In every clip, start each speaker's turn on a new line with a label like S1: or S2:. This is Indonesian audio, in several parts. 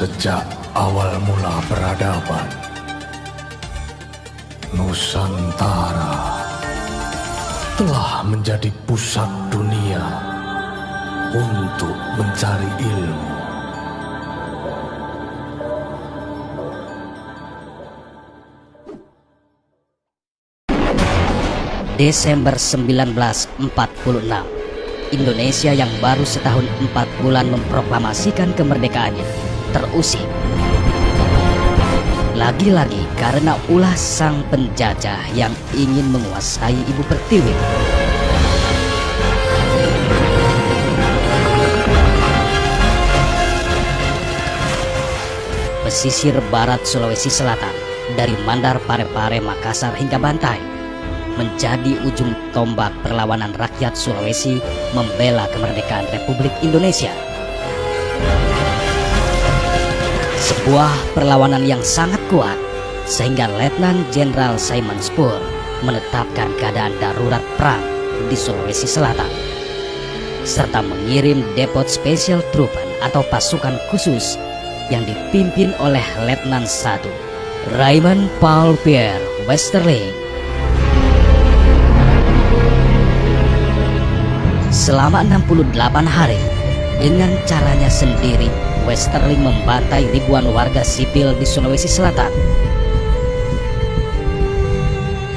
S1: Sejak awal mula peradaban, Nusantara telah menjadi pusat dunia untuk mencari ilmu.
S2: Desember 1946, Indonesia yang baru setahun 4 bulan memproklamasikan kemerdekaannya terusik. Lagi-lagi karena ulah sang penjajah yang ingin menguasai Ibu Pertiwi. Pesisir barat Sulawesi Selatan, dari Mandar, Parepare, Makassar hingga Bantai, menjadi ujung tombak perlawanan rakyat Sulawesi membela kemerdekaan Republik Indonesia. Sebuah perlawanan yang sangat kuat sehingga Letnan Jenderal Simon Spoor menetapkan keadaan darurat perang di Sulawesi Selatan serta mengirim Depot Special Troopen atau pasukan khusus yang dipimpin oleh Letnan I Raymond Paul Pierre Westerling. Selama 68 hari, dengan caranya sendiri, Westerling membantai ribuan warga sipil di Sulawesi Selatan.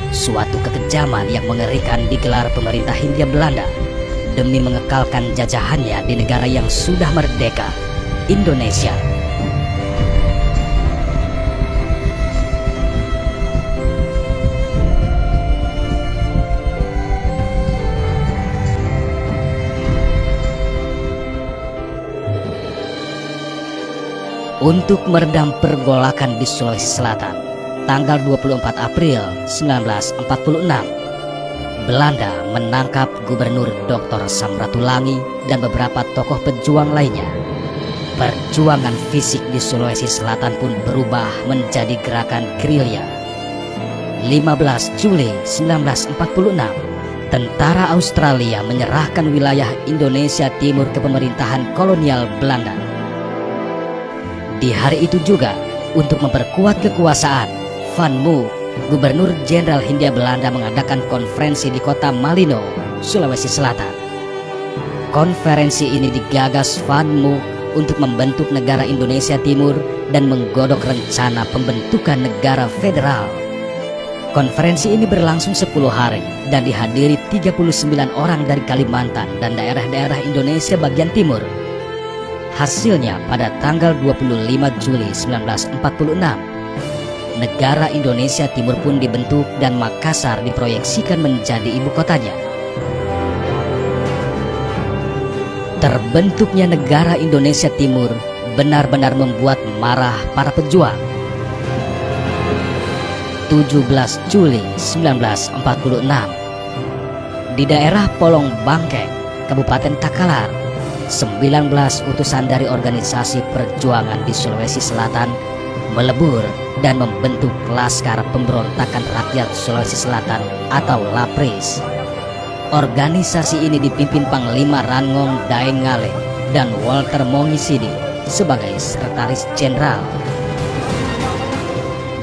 S2: Suatu kekejaman yang mengerikan digelar pemerintah Hindia Belanda demi mengekalkan jajahannya di negara yang sudah merdeka, Indonesia. Untuk meredam pergolakan di Sulawesi Selatan, tanggal 24 April 1946, Belanda menangkap Gubernur Dr. Samratulangi dan beberapa tokoh pejuang lainnya. Perjuangan fisik di Sulawesi Selatan pun berubah menjadi gerakan gerilya. 15 Juli 1946, tentara Australia menyerahkan wilayah Indonesia Timur ke pemerintahan kolonial Belanda. Di hari itu juga, untuk memperkuat kekuasaan, Van Mook, Gubernur Jenderal Hindia Belanda, mengadakan konferensi di kota Malino, Sulawesi Selatan. Konferensi ini digagas Van Mook untuk membentuk negara Indonesia Timur dan menggodok rencana pembentukan negara federal. Konferensi ini berlangsung 10 hari dan dihadiri 39 orang dari Kalimantan dan daerah-daerah Indonesia bagian timur. Hasilnya pada tanggal 25 Juli 1946, negara Indonesia Timur pun dibentuk dan Makassar diproyeksikan menjadi ibu kotanya. Terbentuknya negara Indonesia Timur benar-benar membuat marah para pejuang. 17 Juli 1946, di daerah Polong Bangkeng, Kabupaten Takalar, 19 utusan dari organisasi perjuangan di Sulawesi Selatan melebur dan membentuk Laskar Pemberontakan Rakyat Sulawesi Selatan atau LAPRIS. Organisasi ini dipimpin Panglima Rangong Daeng Ngale dan Walter Mongisidi sebagai sekretaris jenderal.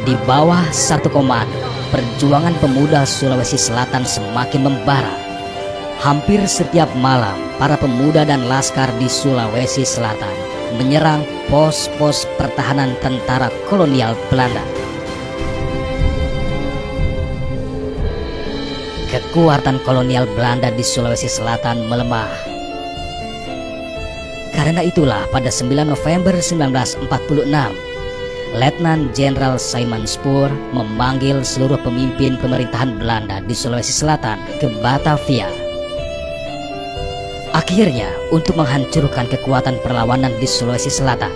S2: Di bawah satu komando, perjuangan pemuda Sulawesi Selatan semakin membara. Hampir setiap malam, para pemuda dan laskar di Sulawesi Selatan menyerang pos-pos pertahanan tentara kolonial Belanda. Kekuatan kolonial Belanda di Sulawesi Selatan melemah. Karena itulah pada 9 November 1946, Letnan Jenderal Simon Spoor memanggil seluruh pemimpin pemerintahan Belanda di Sulawesi Selatan ke Batavia. Akhirnya, untuk menghancurkan kekuatan perlawanan di Sulawesi Selatan,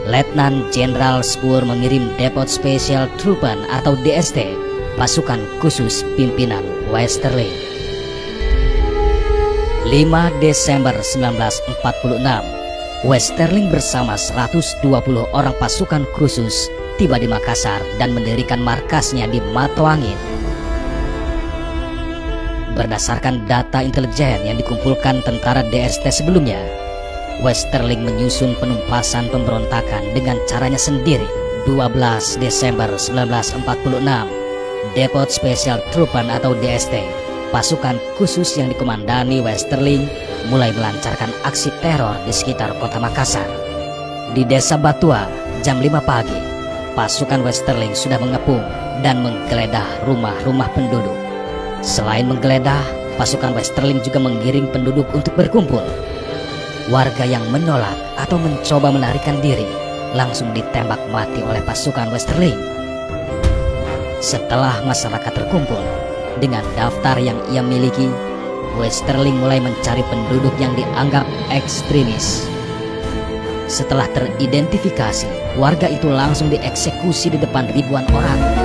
S2: Letnan Jenderal Spoor mengirim Depot Special Troopen atau DST, pasukan khusus pimpinan Westerling. 5 Desember 1946, Westerling bersama 120 orang pasukan khusus tiba di Makassar dan mendirikan markasnya di Matoangin. Berdasarkan data intelijen yang dikumpulkan tentara DST sebelumnya, Westerling menyusun penumpasan pemberontakan dengan caranya sendiri. 12 Desember 1946, Depot Special Troopan atau DST, pasukan khusus yang dikomandani Westerling, mulai melancarkan aksi teror di sekitar kota Makassar. Di desa Batua, jam 5 pagi, pasukan Westerling sudah mengepung dan menggeledah rumah-rumah penduduk. Selain menggeledah, pasukan Westerling juga menggiring penduduk untuk berkumpul. Warga yang menolak atau mencoba melarikan diri langsung ditembak mati oleh pasukan Westerling. Setelah masyarakat terkumpul dengan daftar yang ia miliki, Westerling mulai mencari penduduk yang dianggap ekstremis. Setelah teridentifikasi, warga itu langsung dieksekusi di depan ribuan orang.